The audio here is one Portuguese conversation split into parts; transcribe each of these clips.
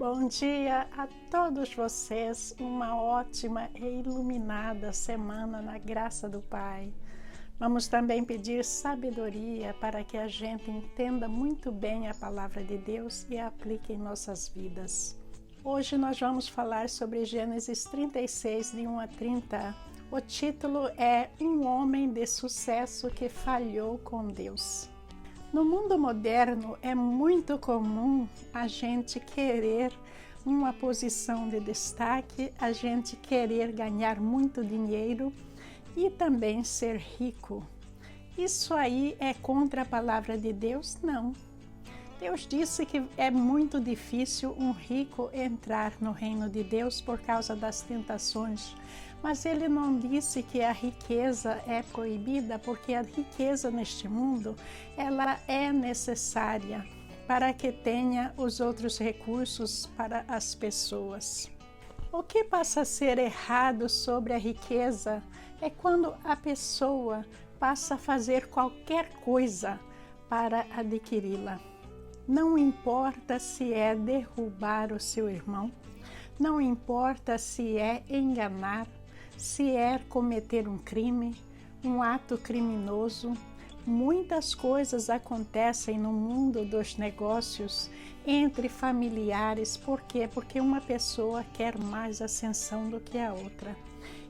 Bom dia a todos vocês, uma ótima e iluminada semana na graça do Pai. Vamos também pedir sabedoria para que a gente entenda muito bem a palavra de Deus e a aplique em nossas vidas. Hoje nós vamos falar sobre Gênesis 36, de 1 a 30. O título é Um Homem de Sucesso que Falhou com Deus. No mundo moderno é muito comum a gente querer uma posição de destaque, a gente querer ganhar muito dinheiro e também ser rico. Isso aí é contra a palavra de Deus? Não. Deus disse que é muito difícil um rico entrar no reino de Deus por causa das tentações, mas ele não disse que a riqueza é proibida, porque a riqueza neste mundo, ela é necessária para que tenha os outros recursos para as pessoas. O que passa a ser errado sobre a riqueza é quando a pessoa passa a fazer qualquer coisa para adquiri-la. Não importa se é derrubar o seu irmão, não importa se é enganar, se é cometer um crime, um ato criminoso. Muitas coisas acontecem no mundo dos negócios entre familiares. Por quê? Porque uma pessoa quer mais ascensão do que a outra.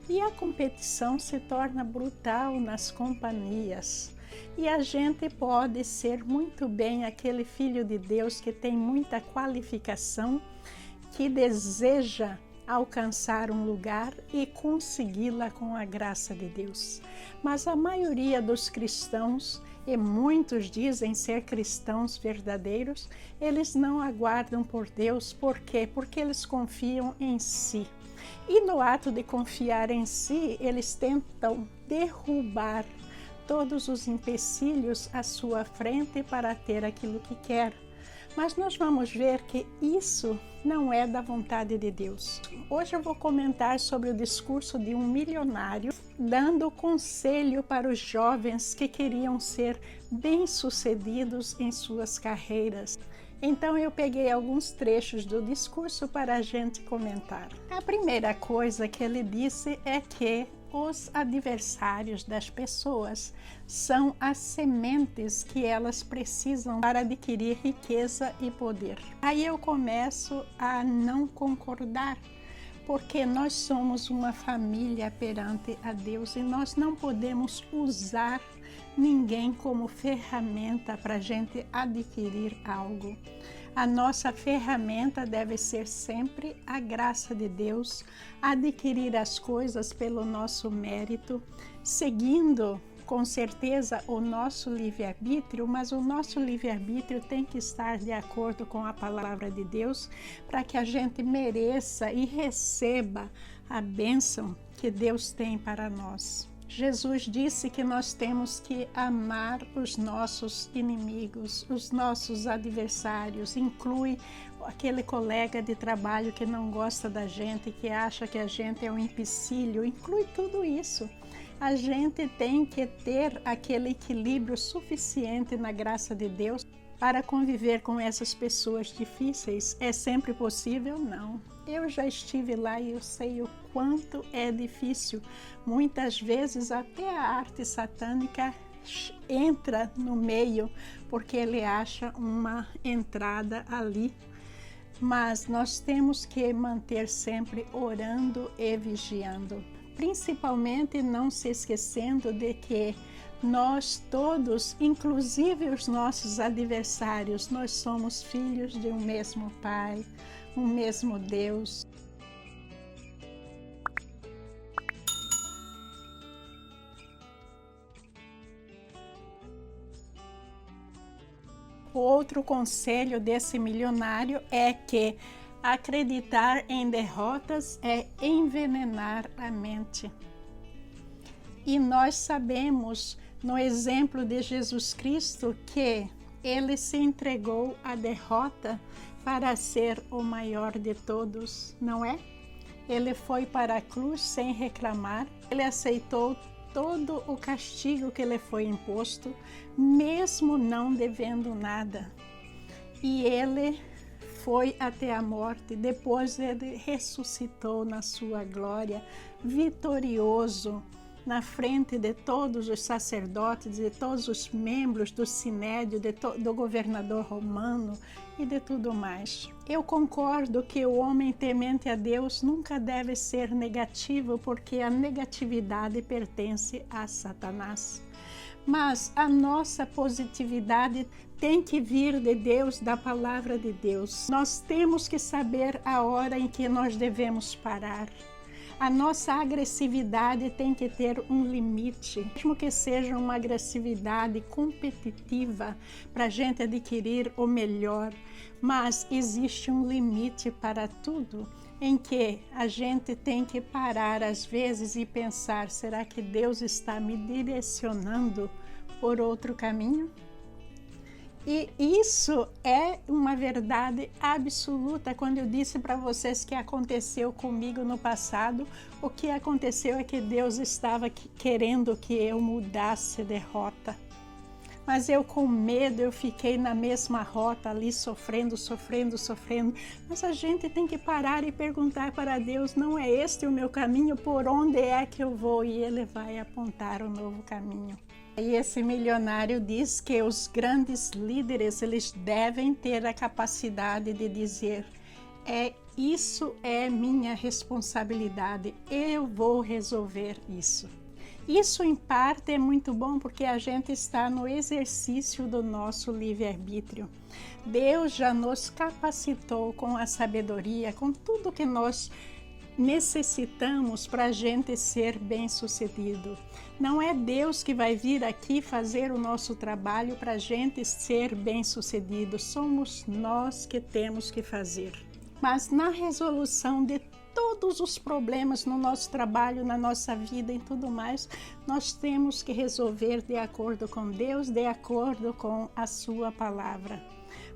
E a competição se torna brutal nas companhias. E a gente pode ser muito bem aquele filho de Deus que tem muita qualificação, que deseja alcançar um lugar e consegui-la com a graça de Deus. Mas a maioria dos cristãos, e muitos dizem ser cristãos verdadeiros, eles não aguardam por Deus. Por quê? Porque eles confiam em si. E no ato de confiar em si, eles tentam derrubar todos os empecilhos à sua frente para ter aquilo que quer. Mas nós vamos ver que isso não é da vontade de Deus. Hoje eu vou comentar sobre o discurso de um milionário dando conselho para os jovens que queriam ser bem-sucedidos em suas carreiras. Então eu peguei alguns trechos do discurso para a gente comentar. A primeira coisa que ele disse é que os adversários das pessoas são as sementes que elas precisam para adquirir riqueza e poder. Aí eu começo a não concordar, porque nós somos uma família perante a Deus e nós não podemos usar ninguém como ferramenta para a gente adquirir algo. A nossa ferramenta deve ser sempre a graça de Deus, adquirir as coisas pelo nosso mérito, seguindo com certeza o nosso livre-arbítrio, mas o nosso livre-arbítrio tem que estar de acordo com a palavra de Deus para que a gente mereça e receba a bênção que Deus tem para nós. Jesus disse que nós temos que amar os nossos inimigos, os nossos adversários, inclui aquele colega de trabalho que não gosta da gente, que acha que a gente é um empecilho, inclui tudo isso. A gente tem que ter aquele equilíbrio suficiente na graça de Deus para conviver com essas pessoas difíceis. É sempre possível? Não. Eu já estive lá e eu sei o quanto é difícil. Muitas vezes até a arte satânica entra no meio porque ele acha uma entrada ali. Mas nós temos que manter sempre orando e vigiando. Principalmente não se esquecendo de que nós todos, inclusive os nossos adversários, nós somos filhos de um mesmo Pai, um mesmo Deus. O outro conselho desse milionário é que acreditar em derrotas é envenenar a mente. E nós sabemos, no exemplo de Jesus Cristo, que ele se entregou à derrota para ser o maior de todos, não é? Ele foi para a cruz sem reclamar, ele aceitou todo o castigo que lhe foi imposto, mesmo não devendo nada. E ele foi até a morte, depois ele ressuscitou na sua glória, vitorioso, na frente de todos os sacerdotes, de todos os membros do sinédrio, do governador romano e de tudo mais. Eu concordo que o homem temente a Deus nunca deve ser negativo, porque a negatividade pertence a Satanás. Mas a nossa positividade tem que vir de Deus, da palavra de Deus. Nós temos que saber a hora em que nós devemos parar. A nossa agressividade tem que ter um limite, mesmo que seja uma agressividade competitiva para a gente adquirir o melhor, mas existe um limite para tudo, em que a gente tem que parar às vezes e pensar: será que Deus está me direcionando por outro caminho? E isso é uma verdade absoluta. Quando eu disse para vocês que aconteceu comigo no passado, o que aconteceu é que Deus estava querendo que eu mudasse de rota. Mas eu, com medo, eu fiquei na mesma rota ali, sofrendo. Mas a gente tem que parar e perguntar para Deus: não é este o meu caminho? Por onde é que eu vou? E Ele vai apontar um novo caminho. E esse milionário diz que os grandes líderes, eles devem ter a capacidade de dizer: isso é minha responsabilidade, eu vou resolver isso. Isso, em parte, é muito bom porque a gente está no exercício do nosso livre-arbítrio. Deus já nos capacitou com a sabedoria, com tudo que nós necessitamos para a gente ser bem-sucedido. Não é Deus que vai vir aqui fazer o nosso trabalho para a gente ser bem-sucedido. Somos nós que temos que fazer. Mas na resolução de todos os problemas no nosso trabalho, na nossa vida e tudo mais, nós temos que resolver de acordo com Deus, de acordo com a sua palavra.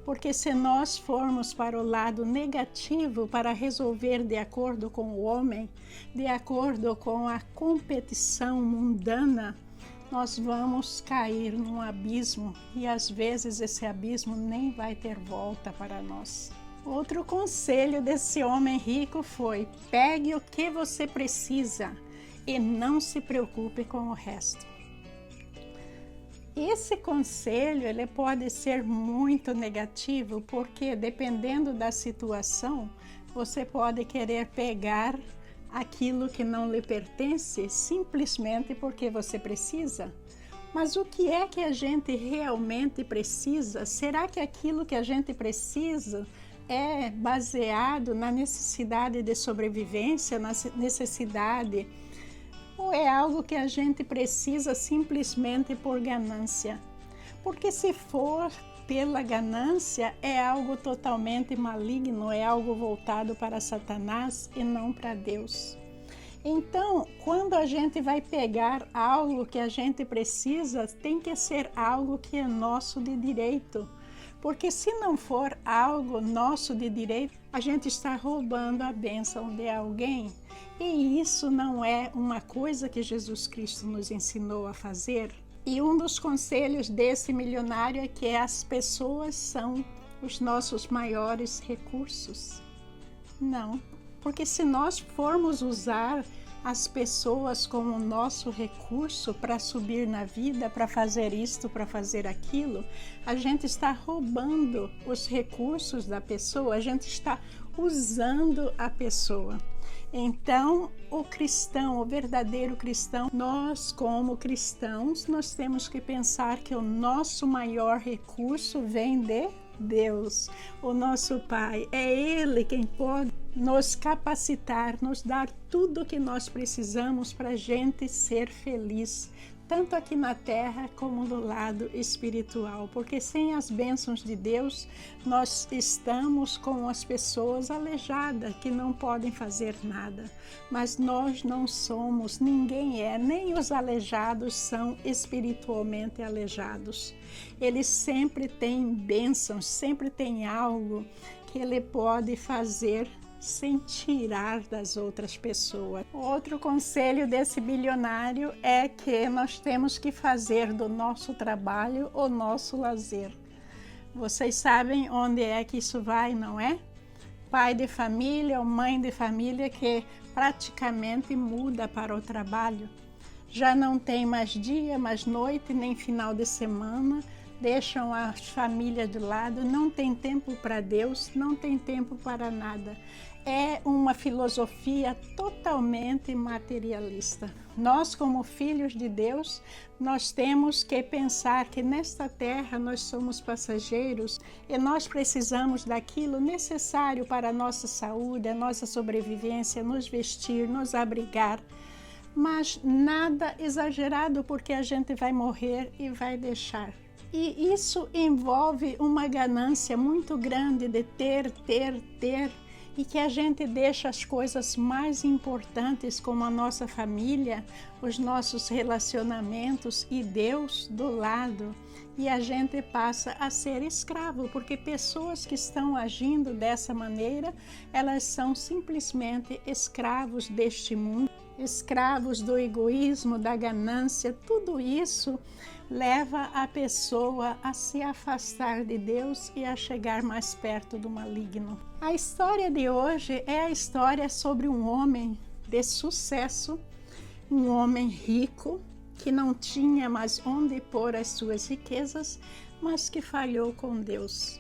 Porque se nós formos para o lado negativo, para resolver de acordo com o homem, de acordo com a competição mundana, nós vamos cair num abismo e às vezes esse abismo nem vai ter volta para nós. Outro conselho desse homem rico foi: pegue o que você precisa e não se preocupe com o resto. Esse conselho ele pode ser muito negativo, porque dependendo da situação, você pode querer pegar aquilo que não lhe pertence simplesmente porque você precisa. Mas o que é que a gente realmente precisa? Será que aquilo que a gente precisa é baseado na necessidade de sobrevivência, na necessidade, ou é algo que a gente precisa simplesmente por ganância? Porque se for pela ganância, é algo totalmente maligno, é algo voltado para Satanás e não para Deus. Então, quando a gente vai pegar algo que a gente precisa, tem que ser algo que é nosso de direito. Porque se não for algo nosso de direito, a gente está roubando a bênção de alguém. E isso não é uma coisa que Jesus Cristo nos ensinou a fazer. E um dos conselhos desse milionário é que as pessoas são os nossos maiores recursos. Não, porque se nós formos usar as pessoas como nosso recurso para subir na vida, para fazer isto, para fazer aquilo, a gente está roubando os recursos da pessoa, a gente está usando a pessoa. Então, o cristão, o verdadeiro cristão, nós como cristãos, nós temos que pensar que o nosso maior recurso vem de Deus, o nosso Pai. É Ele quem pode nos capacitar, nos dar tudo o que nós precisamos para a gente ser feliz, tanto aqui na terra como no lado espiritual, porque sem as bênçãos de Deus, nós estamos com as pessoas aleijadas, que não podem fazer nada, mas nós não somos, ninguém é, nem os aleijados são espiritualmente aleijados. Eles sempre têm bênçãos, sempre tem algo que ele pode fazer sem tirar das outras pessoas. Outro conselho desse bilionário é que nós temos que fazer do nosso trabalho o nosso lazer. Vocês sabem onde é que isso vai, não é? Pai de família ou mãe de família que praticamente muda para o trabalho. Já não tem mais dia, mais noite, nem final de semana, deixam a família de lado, não tem tempo para Deus, não tem tempo para nada. É uma filosofia totalmente materialista. Nós, como filhos de Deus, nós temos que pensar que nesta terra nós somos passageiros e nós precisamos daquilo necessário para a nossa saúde, a nossa sobrevivência, nos vestir, nos abrigar. Mas nada exagerado, porque a gente vai morrer e vai deixar. E isso envolve uma ganância muito grande de ter, e que a gente deixa as coisas mais importantes, como a nossa família, os nossos relacionamentos e Deus do lado, e a gente passa a ser escravo, porque pessoas que estão agindo dessa maneira, elas são simplesmente escravos deste mundo, escravos do egoísmo, da ganância. Tudo isso leva a pessoa a se afastar de Deus e a chegar mais perto do maligno. A história de hoje é a história sobre um homem de sucesso, um homem rico, que não tinha mais onde pôr as suas riquezas, mas que falhou com Deus.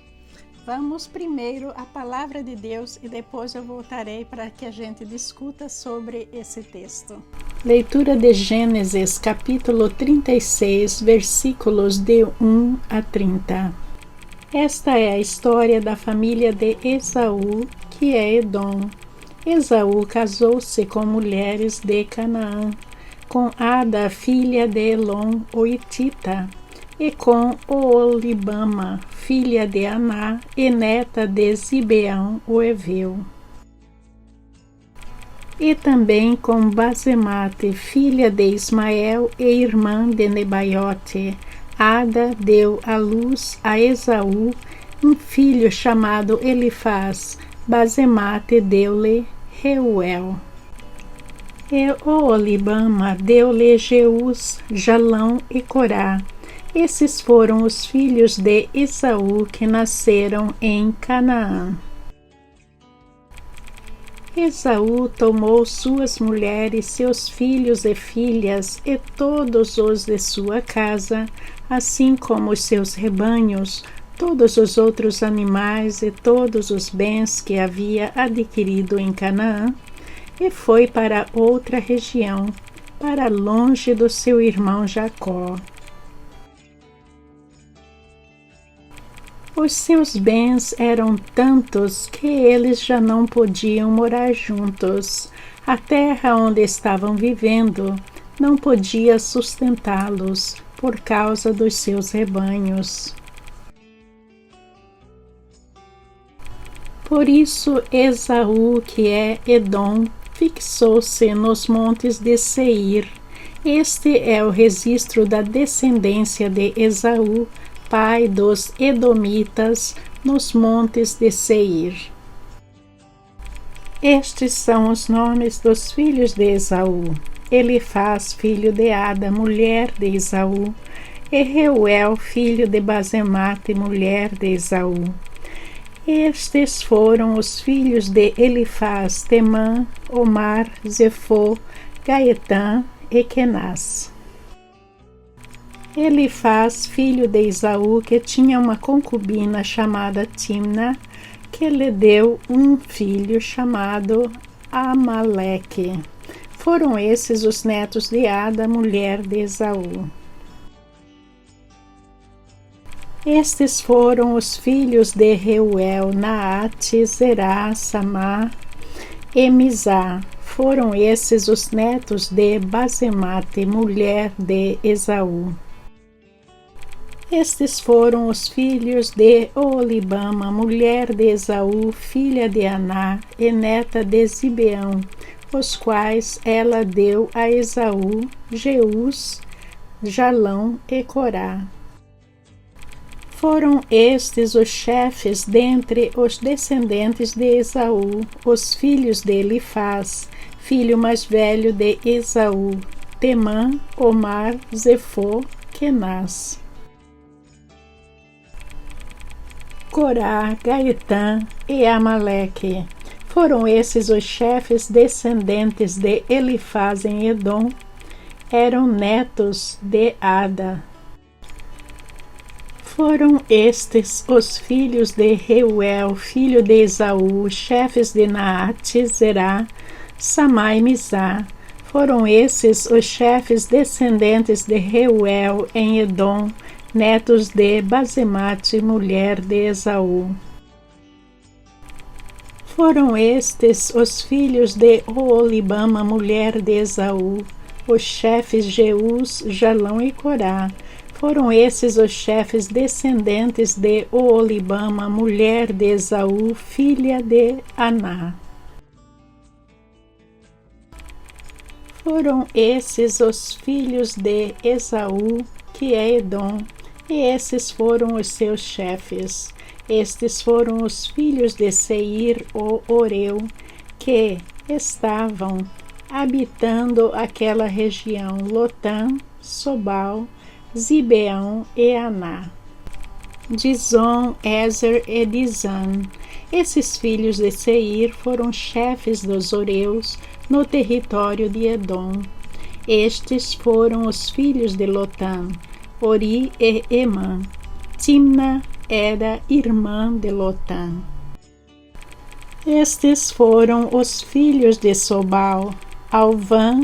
Vamos primeiro à palavra de Deus e depois eu voltarei para que a gente discuta sobre esse texto. Leitura de Gênesis, capítulo 36, versículos de 1 a 30. Esta é a história da família de Esaú, que é Edom. Esaú casou-se com mulheres de Canaã, com Ada, filha de Elon, o Hitita, e com Oolibama, filha de Aná, e neta de Zibeão, o Eveu. E também com Basemate, filha de Ismael e irmã de Nebaiote. Ada deu à luz a Esaú um filho chamado Elifaz. Basemate deu-lhe Reuel. E Oolibama deu-lhe Jeus, Jalão e Corá. Esses foram os filhos de Esaú que nasceram em Canaã. Esaú tomou suas mulheres, seus filhos e filhas e todos os de sua casa, assim como os seus rebanhos, todos os outros animais e todos os bens que havia adquirido em Canaã, e foi para outra região, para longe do seu irmão Jacó. Os seus bens eram tantos que eles já não podiam morar juntos. A terra onde estavam vivendo não podia sustentá-los por causa dos seus rebanhos. Por isso Esaú, que é Edom, fixou-se nos montes de Seir. Este é o registro da descendência de Esaú, pai dos Edomitas, nos montes de Seir. Estes são os nomes dos filhos de Esaú: Elifaz, filho de Ada, mulher de Esaú, e Reuel, filho de Basemate, mulher de Esaú. Estes foram os filhos de Elifaz: Temã, Omar, Zefô, Gaetã e Kenaz. Elifaz, filho de Esaú, que tinha uma concubina chamada Timna, que lhe deu um filho chamado Amaleque. Foram esses os netos de Ada, mulher de Esaú. Estes foram os filhos de Reuel: Naate, Zerá, Samá e Mizá. Foram esses os netos de Basemate, mulher de Esaú. Estes foram os filhos de Oolibama, mulher de Esaú, filha de Aná e neta de Zibeão, os quais ela deu a Esaú: Jeus, Jalão e Corá. Foram estes os chefes dentre os descendentes de Esaú, os filhos de Elifaz, filho mais velho de Esaú: Temã, Omar, Zefô, Kenaz. Corá, Gaitã e Amaleque. Foram esses os chefes descendentes de Elifaz em Edom. Eram netos de Ada. Foram estes os filhos de Reuel, filho de Esaú, chefes de Naate, Zerá, Samá e Mizá. Foram esses os chefes descendentes de Reuel em Edom, netos de Basemate, mulher de Esaú. Foram estes os filhos de Oolibama, mulher de Esaú, os chefes Jeús, Jalão e Corá. Foram esses os chefes descendentes de Oolibama, mulher de Esaú, filha de Aná. Foram esses os filhos de Esaú, que é Edom, e esses foram os seus chefes. Estes foram os filhos de Seir, o Oreu, que estavam habitando aquela região: Lotã, Sobal, Zibeão e Aná. Dizon, Ezer e Dizan. Esses filhos de Seir foram chefes dos Oreus no território de Edom. Estes foram os filhos de Lotã, Ori e Emã. Timna era irmã de Lotã. Estes foram os filhos de Sobal, Alvã,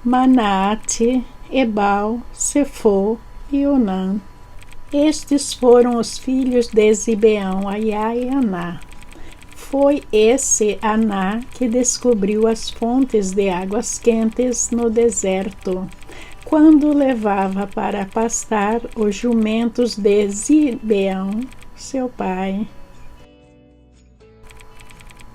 Manaate, Ebal, Sefo e Onã. Estes foram os filhos de Zibeão, Aiá e Aná. Foi esse Aná que descobriu as fontes de águas quentes no deserto, quando levava para pastar os jumentos de Zibeão, seu pai.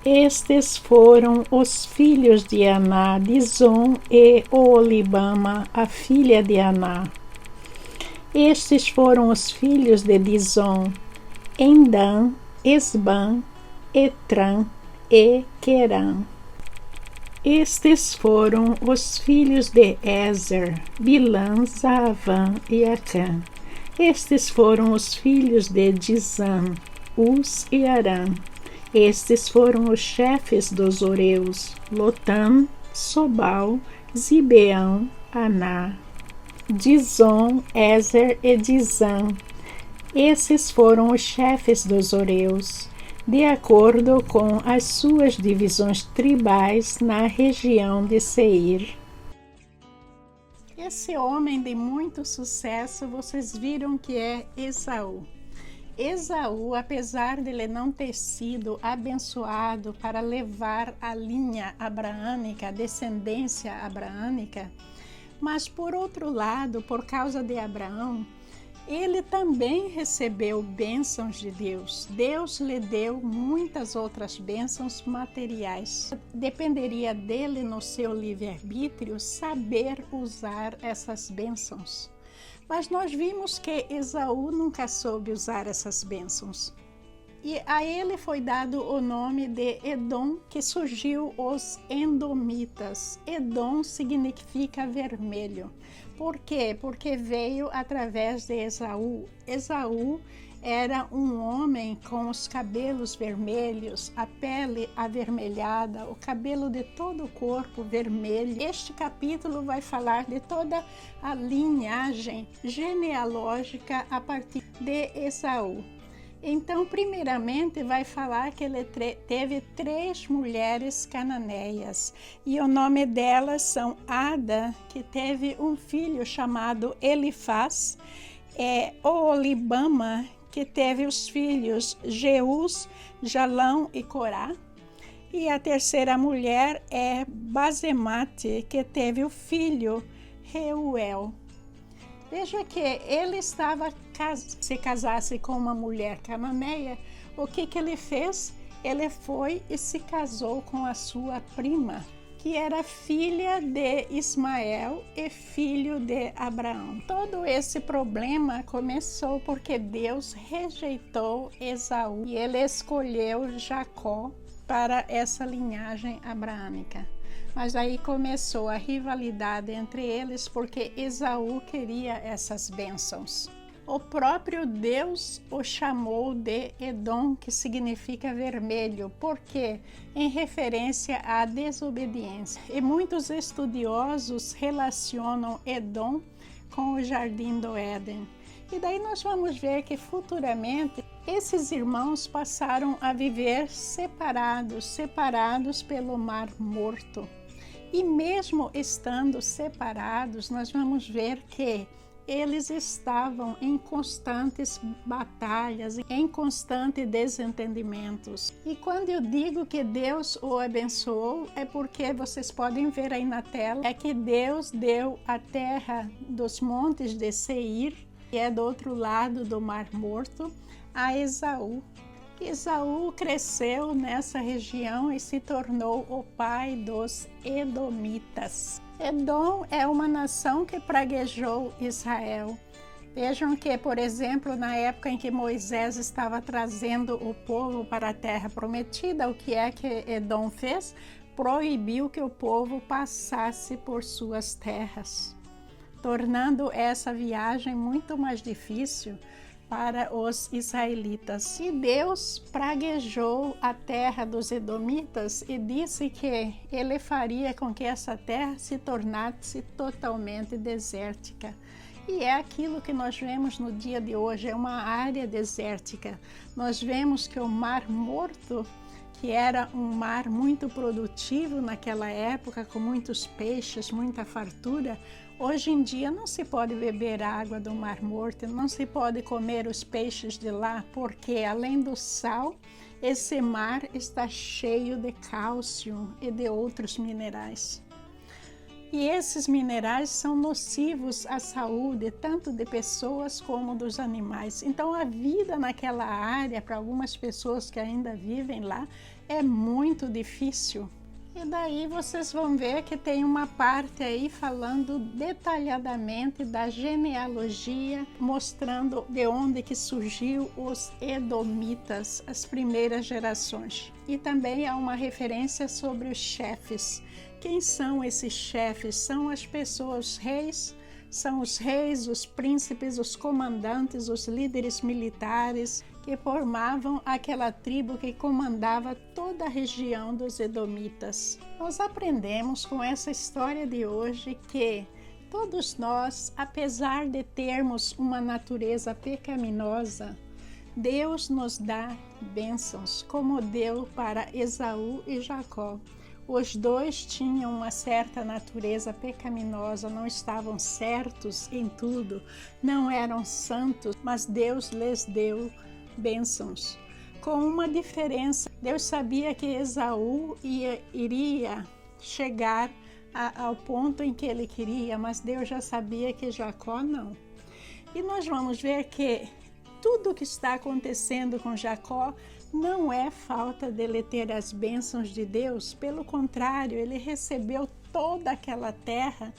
Estes foram os filhos de Aná, Dizon e Oolibama, a filha de Aná. Estes foram os filhos de Dizon, Endã, Esbã, Etran e Querã. Estes foram os filhos de Ezer, Bilã, Zaavã e Acã. Estes foram os filhos de Dizan, Uz e Arã. Estes foram os chefes dos Oreus: Lotã, Sobal, Zibeão, Aná. Dizon, Ezer e Dizan. Esses foram os chefes dos Oreus, de acordo com as suas divisões tribais na região de Seir. Esse homem de muito sucesso, vocês viram que é Esaú. Esaú, apesar de ele não ter sido abençoado para levar a linha abraâmica, a descendência abraâmica, mas por outro lado, por causa de Abraão, ele também recebeu bênçãos de Deus. Deus lhe deu muitas outras bênçãos materiais. Dependeria dele, no seu livre-arbítrio, saber usar essas bênçãos. Mas nós vimos que Esaú nunca soube usar essas bênçãos. E a ele foi dado o nome de Edom, que surgiu os Edomitas. Edom significa vermelho. Por quê? Porque veio através de Esaú. Esaú era um homem com os cabelos vermelhos, a pele avermelhada, o cabelo de todo o corpo vermelho. Este capítulo vai falar de toda a linhagem genealógica a partir de Esaú. Então, primeiramente, vai falar que ele teve 3 mulheres cananeias, e o nome delas são Ada, que teve um filho chamado Elifaz, Oolibama, que teve os filhos Jeús, Jalão e Corá, e a terceira mulher é Basemate, que teve o filho Reuel. Veja que ele estava, se casasse com uma mulher cananeia, o que ele fez? Ele foi e se casou com a sua prima, que era filha de Ismael e filho de Abraão. Todo esse problema começou porque Deus rejeitou Esaú e ele escolheu Jacó para essa linhagem abraâmica. Mas aí começou a rivalidade entre eles porque Esaú queria essas bênçãos. O próprio Deus o chamou de Edom, que significa vermelho, porque em referência à desobediência. E muitos estudiosos relacionam Edom com o Jardim do Éden. E daí nós vamos ver que futuramente esses irmãos passaram a viver separados pelo Mar Morto. E mesmo estando separados, nós vamos ver que eles estavam em constantes batalhas, em constantes desentendimentos. E quando eu digo que Deus o abençoou, é porque vocês podem ver aí na tela, é que Deus deu a terra dos montes de Seir, que é do outro lado do Mar Morto, a Esaú. Esaú cresceu nessa região e se tornou o pai dos Edomitas. Edom é uma nação que praguejou Israel. Vejam que, por exemplo, na época em que Moisés estava trazendo o povo para a terra prometida, o que é que Edom fez? Proibiu que o povo passasse por suas terras, tornando essa viagem muito mais difícil para os israelitas. E Deus praguejou a terra dos edomitas e disse que ele faria com que essa terra se tornasse totalmente desértica. E é aquilo que nós vemos no dia de hoje, é uma área desértica. Nós vemos que o Mar Morto, que era um mar muito produtivo naquela época, com muitos peixes, muita fartura, hoje em dia não se pode beber água do Mar Morto, não se pode comer os peixes de lá, porque além do sal, esse mar está cheio de cálcio e de outros minerais. E esses minerais são nocivos à saúde, tanto de pessoas como dos animais. Então a vida naquela área, para algumas pessoas que ainda vivem lá, é muito difícil. E daí vocês vão ver que tem uma parte aí falando detalhadamente da genealogia, mostrando de onde que surgiu os edomitas, as primeiras gerações. E também há uma referência sobre os chefes. Quem são esses chefes? São as pessoas, os reis, são os reis, os príncipes, os comandantes, os líderes militares que formavam aquela tribo que comandava toda a região dos edomitas. Nós aprendemos com essa história de hoje que todos nós, apesar de termos uma natureza pecaminosa, Deus nos dá bênçãos, como deu para Esaú e Jacó. Os dois tinham uma certa natureza pecaminosa, não estavam certos em tudo, não eram santos, mas Deus lhes deu bênçãos. Com uma diferença, Deus sabia que Esaú iria chegar ao ponto em que ele queria, mas Deus já sabia que Jacó não. E nós vamos ver que tudo o que está acontecendo com Jacó não é falta dele ter as bênçãos de Deus, pelo contrário, ele recebeu toda aquela terra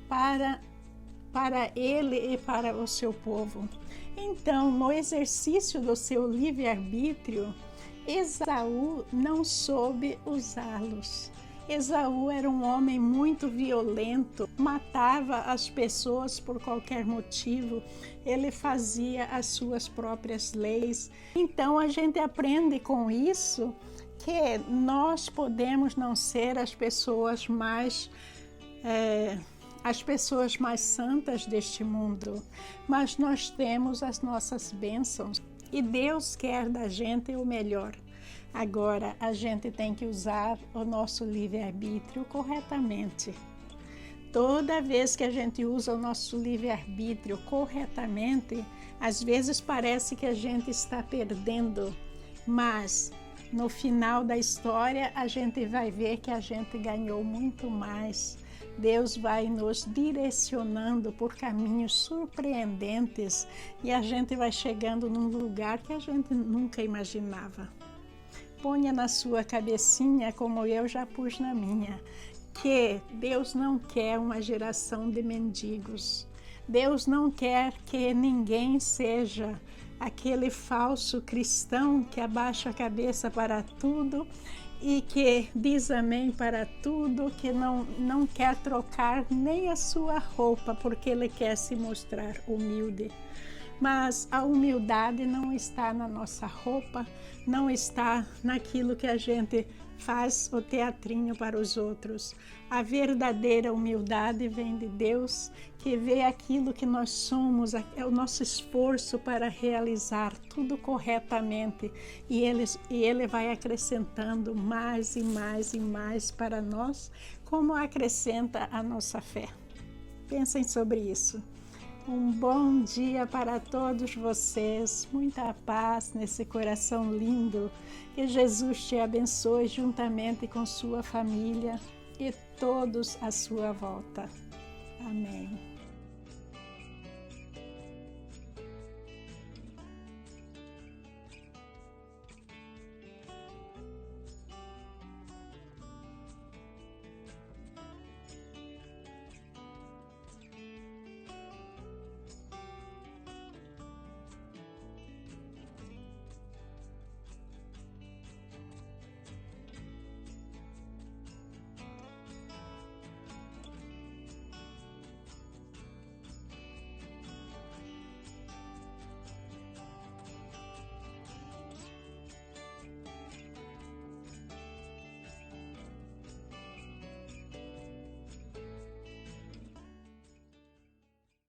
para ele e para o seu povo. Então, no exercício do seu livre-arbítrio, Esaú não soube usá-los. Esaú era um homem muito violento, matava as pessoas por qualquer motivo, ele fazia as suas próprias leis. Então a gente aprende com isso que nós podemos não ser as pessoas mais santas deste mundo, mas nós temos as nossas bênçãos e Deus quer da gente o melhor. Agora, a gente tem que usar o nosso livre-arbítrio corretamente. Toda vez que a gente usa o nosso livre-arbítrio corretamente, às vezes parece que a gente está perdendo, mas no final da história a gente vai ver que a gente ganhou muito mais. Deus vai nos direcionando por caminhos surpreendentes e a gente vai chegando num lugar que a gente nunca imaginava. Ponha na sua cabecinha, como eu já pus na minha, que Deus não quer uma geração de mendigos. Deus não quer que ninguém seja aquele falso cristão que abaixa a cabeça para tudo e que diz amém para tudo, que não quer trocar nem a sua roupa porque ele quer se mostrar humilde. Mas a humildade não está na nossa roupa, não está naquilo que a gente faz o teatrinho para os outros. A verdadeira humildade vem de Deus, que vê aquilo que nós somos, é o nosso esforço para realizar tudo corretamente, e Ele vai acrescentando mais e mais e mais para nós, como acrescenta a nossa fé. Pensem sobre isso. Um bom dia para todos vocês, muita paz nesse coração lindo, que Jesus te abençoe juntamente com sua família e todos à sua volta. Amém.